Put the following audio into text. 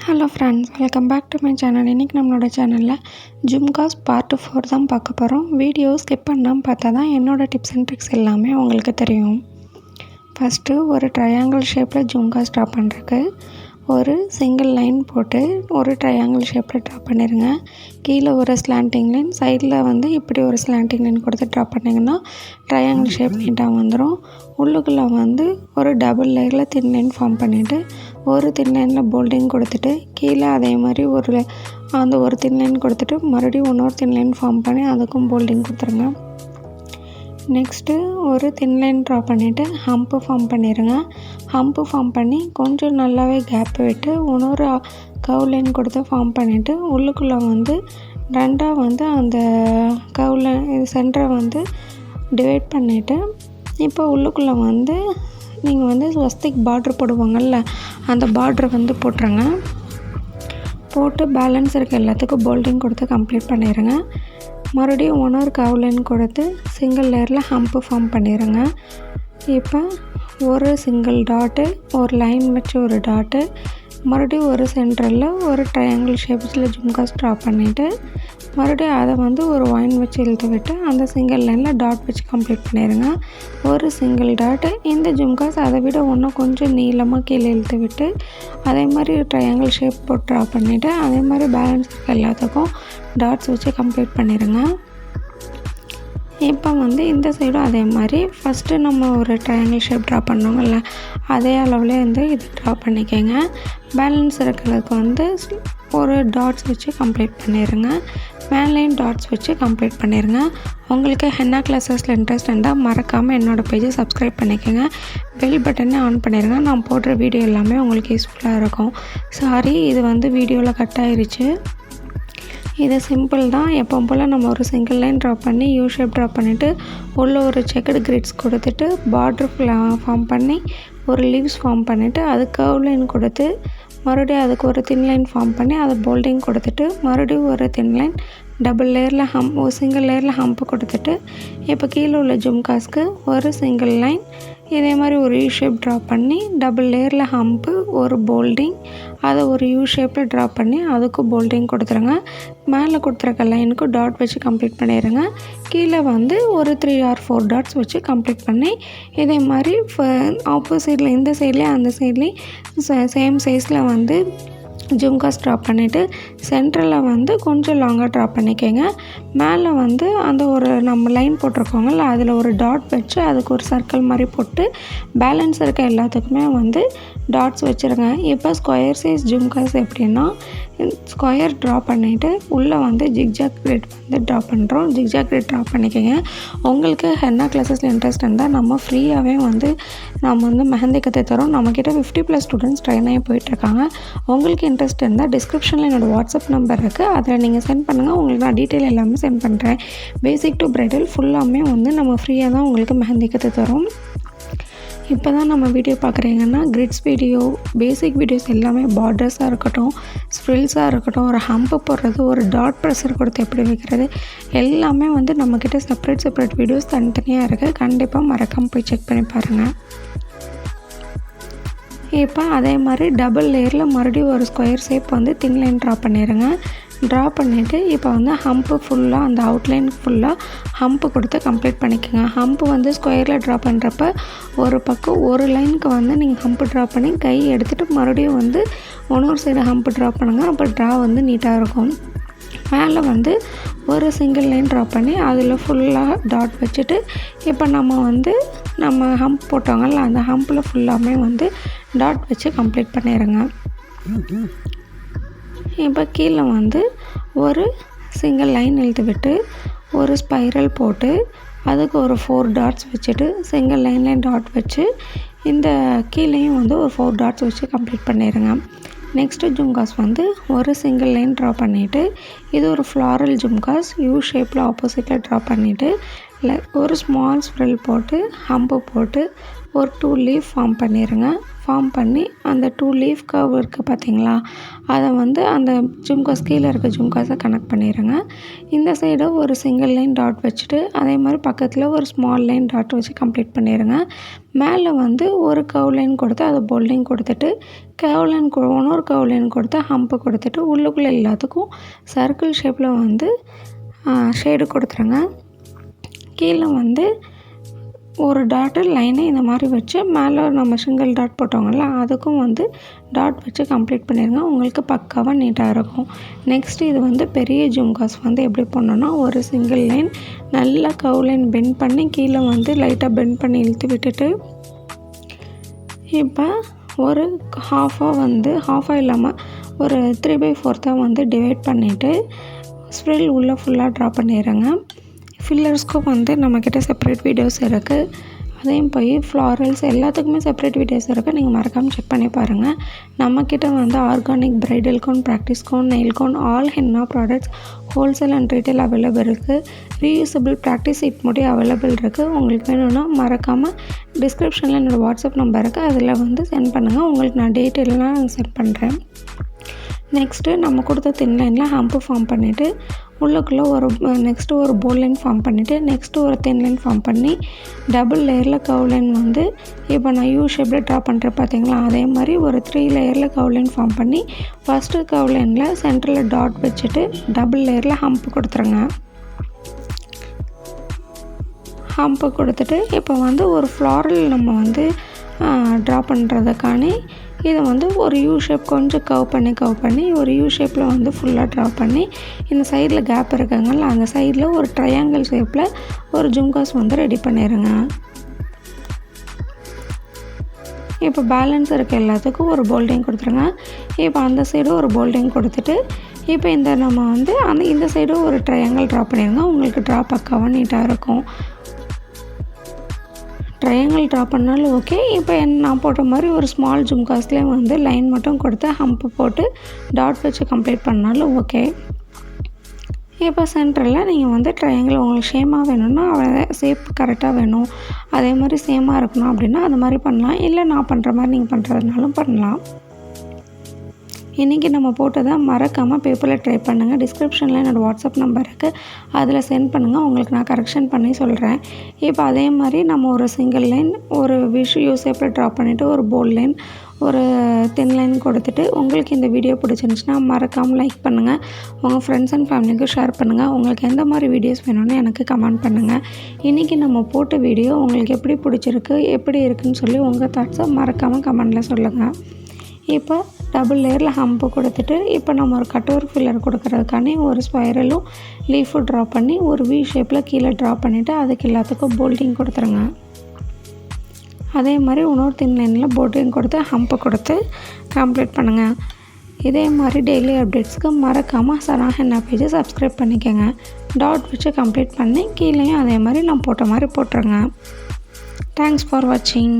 Hello friends, welcome back to my channel. இன்றைக்கி நம்மளோட சேனலில் ஜும்காஸ் பார்ட் 4 தான் பார்க்க போகிறோம். வீடியோ ஸ்கிப் பண்ணாமல் பார்த்தா தான் என்னோடய டிப்ஸ் அண்ட் ட்ரிக்ஸ் எல்லாமே உங்களுக்கு தெரியும். ஃபஸ்ட்டு ஒரு ட்ரையாங்கிள் ஷேப்பில் ஜும்காஸ் ட்ரா பண்ணுறதுக்கு ஒரு சிங்கிள் லைன் போட்டு ஒரு ட்ரையாங்கிள் ஷேப்பில் ட்ரா பண்ணிடுங்க. கீழே ஒரு ஸ்லாண்டிங் லைன், சைடில் இப்படி ஒரு ஸ்லாண்டிங் லைன் கொடுத்து ட்ரா பண்ணிங்கன்னா ட்ரையாங்கிள் ஷேப் நீட்டாக வந்துடும். உள்ளுக்குள்ளே ஒரு டபுள் லேயரில் தின் லைன் ஃபார்ம் பண்ணிவிட்டு ஒரு தின் லைனில் போல்டிங் கொடுத்துட்டு கீழே அதே மாதிரி ஒரு தின் லைன் கொடுத்துட்டு மறுபடியும் இன்னொரு தின் லைன் ஃபார்ம் பண்ணி அதுக்கும் போல்டிங் கொடுத்துருங்க. நெக்ஸ்ட்டு ஒரு தின் லைன் ட்ரா பண்ணிவிட்டு ஹம்ப்பு ஃபார்ம் பண்ணிடுங்க. ஹம்ப்பு ஃபார்ம் பண்ணி கொஞ்சம் நல்லாவே கேப் விட்டு இன்னொரு கவ் லைன் கொடுத்து ஃபார்ம் பண்ணிவிட்டு உள்ளுக்குள்ளே ரெண்டாக அந்த கவ் லைன் சென்டரை டிவைட் பண்ணிவிட்டு இப்போ உள்ளுக்குள்ளே நீங்கள் ஸ்வஸ்திக் பார்ட்ரு போடுவாங்கள்ல, அந்த பார்ட்ரு போட்டுருங்க. போட்டு பேலன்ஸ் இருக்க எல்லாத்துக்கும் போல்டிங் கொடுத்து கம்ப்ளீட் பண்ணிடுங்க. மறுபடியும் இன்னொரு கவ் லைன் கொடுத்து சிங்கிள் லேயரில் ஹம்ப்பு ஃபார்ம் பண்ணிடுங்க. இப்போ ஒரு சிங்கிள் டாட்டு, ஒரு லைன் வச்சு ஒரு டாட்டு, மறுபடியும் ஒரு சென்டரில் ஒரு ட்ரையாங்கிள் ஷேப்ஸில் ஜும்காஸ் ட்ரா பண்ணிவிட்டு மறுபடியும் அதை ஒரு ஒயின் வச்சு இழுத்து விட்டு அந்த சிங்கிள் லைனில் டாட் வச்சு கம்ப்ளீட் பண்ணிடுங்க. ஒரு சிங்கிள் டாட்டு, இந்த ஜும்காஸ் அதை விட இன்னும் கொஞ்சம் நீளமாக கீழே இழுத்து விட்டு அதே மாதிரி ட்ரையாங்கிள் ஷேப் போட்டு ட்ரா பண்ணிவிட்டு அதே மாதிரி பேலன்ஸ் இருக்க எல்லாத்துக்கும் டாட்ஸ் வச்சு கம்ப்ளீட் பண்ணிடுங்க. இப்போ இந்த சைடும் அதே மாதிரி ஃபஸ்ட்டு நம்ம ஒரு ட்ரையாங்கிள் ஷேப் ட்ரா பண்ணோங்கல்ல, அதே அளவுலேயே இது ட்ரா பண்ணிக்கோங்க. பேலன்ஸ் இருக்கிறதுக்கு ஒரு டாட்ஸ் வச்சு கம்ப்ளீட் பண்ணிடுங்க. மேலேயும் டாட்ஸ் வச்சு கம்ப்ளீட் பண்ணிடுங்க. உங்களுக்கு ஹென்னா கிளாஸஸில் இன்ட்ரெஸ்ட் இருந்தால் மறக்காமல் என்னோடய பேஜை சப்ஸ்கிரைப் பண்ணிக்கோங்க. பெல் பட்டனை ஆன் பண்ணிடுங்க. நான் போடுற வீடியோ எல்லாமே உங்களுக்கு யூஸ்ஃபுல்லாக இருக்கும். சாரி, இது வீடியோவில் கட் ஆயிருச்சு. இது சிம்பிள் தான். எப்போ போல் நம்ம ஒரு சிங்கிள் லைன் ட்ரா பண்ணி யூ ஷேப் ட்ரா பண்ணிவிட்டு உள்ளே ஒரு செக்கடு கிரிட்ஸ் கொடுத்துட்டு பார்டர் ஃபார்ம் பண்ணி ஒரு லீவ்ஸ் ஃபார்ம் பண்ணிவிட்டு அது கர்வ் லைன் கொடுத்து மறுபடியும் அதுக்கு ஒரு தின் லைன் ஃபார்ம் பண்ணி அதை போல்டிங் கொடுத்துட்டு மறுபடியும் ஒரு தின் லைன் டபுள் லேயரில் ஒரு சிங்கிள் லேயரில் ஹம்ப்பு கொடுத்துட்டு இப்போ கீழே உள்ள ஜும்காஸ்க்கு ஒரு சிங்கிள் லைன் இதே மாதிரி ஒரு யூ ஷேப் ட்ரா பண்ணி டபுள் லேயரில் ஹம்ப்பு ஒரு போல்டிங் அதை ஒரு யூ ஷேப்பில் ட்ரா பண்ணி அதுக்கும் போல்டிங் கொடுத்துருங்க. மேலே கொடுத்துருக்க லைனுக்கு டாட் வச்சு கம்ப்ளீட் பண்ணிடுங்க. கீழே ஒரு 3 or 4 டாட்ஸ் வச்சு கம்ப்ளீட் பண்ணி இதே மாதிரி ஆப்போசிட்டில் இந்த சைட்லேயும் அந்த சைட்லேயும் சேம் சைஸில் ஜும்காஸ் ட்ரா பண்ணிவிட்டு சென்டரில் கொஞ்சம் லாங்காக ட்ரா பண்ணிக்கோங்க. மேலே அந்த ஒரு நம்ம லைன் போட்டிருக்கோங்கல்ல, அதில் ஒரு டாட் வச்சு அதுக்கு ஒரு சர்க்கிள் மாதிரி போட்டு பேலன்ஸ் இருக்க எல்லாத்துக்குமே டாட்ஸ் வச்சுருங்க. இப்போ ஸ்கொயர் சைஸ் ஜும்காஸ் எப்படின்னா ஸ்கொயர் ட்ரா பண்ணிவிட்டு உள்ளே ஜிக்ஜாக் கிரிட் ட்ரா பண்ணுறோம். ஜிக்ஜாக் கிரிட் ட்ரா பண்ணிக்கோங்க. உங்களுக்கு ஹென்னா கிளாஸஸில் இன்ட்ரெஸ்ட் இருந்தால் நம்ம ஃப்ரீயாகவே நம்ம மெஹந்தி கற்று தரோம். நம்மக்கிட்ட 50+ ஸ்டூடெண்ட்ஸ் ட்ரெயின் ஆகி போயிட்டுருக்காங்க. உங்களுக்கு இன்ட்ரெஸ்ட் இருந்தால் டிஸ்கிரிப்ஷனில் என்னோடய வாட்ஸ்அப் நம்பர் இருக்குது, அதில் நீங்கள் சென்ட் பண்ணுங்கள். உங்களுக்கு நான் டீட்டெயில் எல்லாமே சென்ட் பண்ணுறேன். பேசிக் டு பிரைடல் ஃபுல்லாமே நம்ம ஃப்ரீயாக தான் உங்களுக்கு மெஹந்தி கற்று தரோம். இப்போ தான் நம்ம வீடியோ பார்க்குறீங்கன்னா கிரிட்ஸ் வீடியோ, பேசிக் வீடியோஸ் எல்லாமே பார்டர்ஸாக இருக்கட்டும், ஸ்ப்ரில்ஸாக இருக்கட்டும், ஒரு ஹம்ப்பு போடுறது, ஒரு டாட் ப்ரெஷர் கொடுத்து எப்படி வைக்கிறது, எல்லாமே நம்மக்கிட்ட செப்பரேட் வீடியோஸ் தனித்தனியாக இருக்குது. கண்டிப்பாக மறக்காமல் போய் செக் பண்ணி பாருங்கள். இப்போ அதே மாதிரி டபுள் லேயரில் மறுபடியும் ஒரு square shape thin line draw பண்ணிடுங்க. ட்ரா பண்ணிவிட்டு இப்போ ஹம்ப்பு ஃபுல்லாக அந்த அவுட்லைன் ஃபுல்லாக ஹம்ப்பு கொடுத்து கம்ப்ளீட் பண்ணிக்கோங்க. ஹம்ப்பு ஸ்கொயரில் ட்ரா பண்ணுறப்ப ஒரு பக்கம் ஒரு லைனுக்கு நீங்கள் ஹம்ப்பு ட்ரா பண்ணி கை எடுத்துகிட்டு மறுபடியும் இன்னொரு சைடு ஹம்ப்பு ட்ரா பண்ணுங்கள். அப்போ ட்ரா நீட்டாக இருக்கும். மேலே ஒரு சிங்கிள் லைன் ட்ரா பண்ணி அதில் ஃபுல்லாக டாட் வச்சுட்டு இப்போ நம்ம ஹம்ப் போட்டோங்கல்ல, அந்த ஹம்பில் ஃபுல்லாமே டாட் வச்சு கம்ப்ளீட் பண்ணிடுங்க. இப்போ கீழே ஒரு சிங்கிள் லைன் இழுத்து விட்டு ஒரு ஸ்பைரல் போட்டு அதுக்கு ஒரு 4 டாட்ஸ் வச்சுட்டு சிங்கிள் லைன்லேயும் டாட் வச்சு இந்த கீழேயும் ஒரு 4 டாட்ஸ் வச்சு கம்ப்ளீட் பண்ணிடுங்க. நெக்ஸ்ட்டு ஜும்காஸ் ஒரு சிங்கிள் லைன் ட்ரா பண்ணிவிட்டு இது ஒரு ஃப்ளாரல் ஜும்காஸ் யூ ஷேப்பில் ஆப்போசிட்டில் ட்ரா பண்ணிவிட்டு ஒரு ஸ்மால் ஸ்ப்ரில் போட்டு ஹம்ப்பு போட்டு ஒரு 2 லீஃப் ஃபார்ம் பண்ணிடுங்க. ஃபார்ம் பண்ணி அந்த 2 லீஃப் கர்வ் இருக்குது பார்த்தீங்களா, அதை வந்து அந்த ஜும்காஸ் கீழே இருக்க ஜும்காஸை கனெக்ட் பண்ணிடுங்க. இந்த சைடு ஒரு சிங்கிள் லைன் டாட் வச்சுட்டு அதே மாதிரி பக்கத்தில் ஒரு ஸ்மால் லைன் டாட் வச்சு கம்ப்ளீட் பண்ணிடுங்க. மேலே வந்து ஒரு கர்வ் லைன் கொடுத்து அதை போல்டிங் கொடுத்துட்டு கர்வ் லைன் இன்னொரு கர்வ் லைன் கொடுத்து ஹம்பு கொடுத்துட்டு உள்ளுக்குள்ளே எல்லாத்துக்கும் சர்க்கிள் ஷேப்பில் வந்து ஷேடு கொடுத்துருங்க. கீழே வந்து ஒரு டாட்டு லைனை இந்த மாதிரி வச்சு மேலே நம்ம சிங்கிள் டாட் போட்டோங்கள்ல அதுக்கும் வந்து டாட் வச்சு கம்ப்ளீட் பண்ணிடுங்க. உங்களுக்கு பக்காவாக நீட்டாக இருக்கும். நெக்ஸ்ட் இது வந்து பெரிய ஜும்காஸ் வந்து எப்படி பண்ணணும்னா ஒரு சிங்கிள் லைன் நல்லா கர்வ் லைன் பெண்ட் பண்ணி கீழே வந்து லைட்டாக பெண்ட் பண்ணி இழுத்து விட்டுட்டு இப்போ ஒரு ஹாஃபாக இல்லாமல் ஒரு 3/4 வந்து டிவைட் பண்ணிவிட்டு ஸ்ப்ரில் உள்ளே ஃபுல்லாக ட்ரா பண்ணிடுறேங்க. ஃபில்லர்ஸ்க்கும் வந்து நம்மக்கிட்ட செப்பரேட் வீடியோஸ் இருக்குது. அதையும் போய் ஃப்ளாரல்ஸ் எல்லாத்துக்குமே செப்பரேட் வீடியோஸ் இருக்குது. நீங்கள் மறக்காமல் செக் பண்ணி பாருங்கள். நம்மக்கிட்ட வந்து organic bridal cone, practice cone, nail cone, all henna products wholesale and retail available இருக்குது. ரீயூசபிள் ப்ராக்டிஸ் சீட் முடி அவைலபிள் இருக்குது. உங்களுக்கு வேணும்னா மறக்காமல் டிஸ்கிரிப்ஷனில் என்னோடய வாட்ஸ்அப் நம்பர் இருக்குது, அதில் வந்து சென்ட் பண்ணுங்கள். உங்களுக்கு நான் டீட்டெயிலெலாம் சென்ட் பண்ணுறேன். நெக்ஸ்ட்டு நம்ம கொடுத்த தின் லைனில் ஹம்பு ஃபார்ம் பண்ணிவிட்டு உள்ளுக்குள்ளே நெக்ஸ்ட்டு ஒரு போல் லைன் ஃபார்ம் பண்ணிவிட்டு நெக்ஸ்ட்டு ஒரு தின் லைன் ஃபார்ம் பண்ணி டபுள் லேயரில் கர்வ் லைன் வந்து இப்போ நான் யூ ஷேப்பில் ட்ரா பண்ணுறேன் பார்த்தீங்களா, அதே மாதிரி ஒரு 3 லேயரில் கர்வ் லைன் ஃபார்ம் பண்ணி ஃபஸ்ட்டு கர்வ் லைனில் சென்டரில் டாட் வச்சுட்டு டபுள் லேயரில் ஹம்பு கொடுத்துருங்க. ஹம்பு கொடுத்துட்டு இப்போ வந்து ஒரு ஃப்ளாரல் நம்ம வந்து ட்ரா பண்ணுறதுக்கான இதை வந்து ஒரு யூ ஷேப் கொஞ்சம் கர்வ் பண்ணி ஒரு யூ ஷேப்பில் வந்து ஃபுல்லாக ட்ரா பண்ணி இந்த சைடில் கேப் இருக்காங்கல்ல அந்த சைடில் ஒரு ட்ரையாங்கிள் ஷேப்பில் ஒரு ஜும்காஸ் வந்து ரெடி பண்ணிடுங்க. இப்போ பேலன்ஸ் இருக்க எல்லாத்துக்கும் ஒரு போல்டிங் கொடுத்துருங்க. இப்போ அந்த சைடும் ஒரு போல்டிங் கொடுத்துட்டு இப்போ நம்ம வந்து இந்த சைடும் ஒரு ட்ரையாங்கிள் ட்ரா பண்ணிடுங்க. உங்களுக்கு ட்ரா பக்காவாக நீட்டாக இருக்கும். ட்ரையாங்கிள் ட்ரா பண்ணாலும் ஓகே. இப்போ நான் போட்ட மாதிரி ஒரு ஸ்மால் ஜும்காஸ்லேயே வந்து லைன் மட்டும் கொடுத்து ஹம்பு போட்டு டாட் வச்சு கம்ப்ளீட் பண்ணாலும் ஓகே. இப்போ சென்டரில் நீங்கள் வந்து ட்ரையாங்கிள் உங்களுக்கு ஷேமாக வேணும்னா ஷேப் கரெக்டாக வேணும், அதே மாதிரி சேமாக இருக்கணும் அப்படின்னா அந்த மாதிரி பண்ணலாம். இல்லை நான் பண்ணுற மாதிரி நீங்கள் பண்ணுறதுனாலும் பண்ணலாம். இன்றைக்கி நம்ம போட்டதை மறக்காமல் பேப்பரில் ட்ரை பண்ணுங்கள். டிஸ்கிரிப்ஷனில் என்னோடய வாட்ஸ்அப் நம்பர் இருக்குது, அதில் சென்ட் பண்ணுங்கள். உங்களுக்கு நான் கரெக்ஷன் பண்ணி சொல்கிறேன். இப்போ அதே மாதிரி நம்ம ஒரு சிங்கிள் லைன் ஒரு யூ ஷேப்பில் ட்ரா பண்ணிவிட்டு ஒரு போல்ட் லைன் ஒரு தின் லைன் கொடுத்துட்டு உங்களுக்கு இந்த வீடியோ பிடிச்சிருந்துச்சுன்னா மறக்காமல் லைக் பண்ணுங்கள். உங்கள் ஃப்ரெண்ட்ஸ் அண்ட் ஃபேமிலிக்கு ஷேர் பண்ணுங்கள். உங்களுக்கு எந்த மாதிரி வீடியோஸ் வேணும்னு எனக்கு கமெண்ட் பண்ணுங்கள். இன்றைக்கி நம்ம போட்ட வீடியோ உங்களுக்கு எப்படி பிடிச்சிருக்கு, எப்படி இருக்குதுன்னு சொல்லி உங்கள் தாட்ஸை மறக்காமல் கமெண்டில் சொல்லுங்கள். இப்போ டபுள் லேயரில் ஹம்பு கொடுத்துட்டு இப்போ நம்ம ஒரு கட்டோர் ஃபில்லர் கொடுக்கறதுக்கான ஒரு ஸ்பைரலும் லீஃபும் ட்ரா பண்ணி ஒரு வி ஷேப்பில் கீழே ட்ரா பண்ணிவிட்டு அதுக்கு எல்லாத்துக்கும் போல்டிங் கொடுத்துருங்க. அதே மாதிரி இன்னொரு தின் லைனில் போல்டிங் கொடுத்து ஹம்பு கொடுத்து கம்ப்ளீட் பண்ணுங்கள். இதே மாதிரி டெய்லி அப்டேட்ஸ்க்கு மறக்காமல் சனா ஹென்னா பேஜை சப்ஸ்கிரைப் பண்ணிக்கோங்க. டாட் வச்சு கம்ப்ளீட் பண்ணி கீழேயும் அதே மாதிரி நான் போட்ட மாதிரி போட்டுருங்க. தேங்க்ஸ் ஃபார் வாட்சிங்.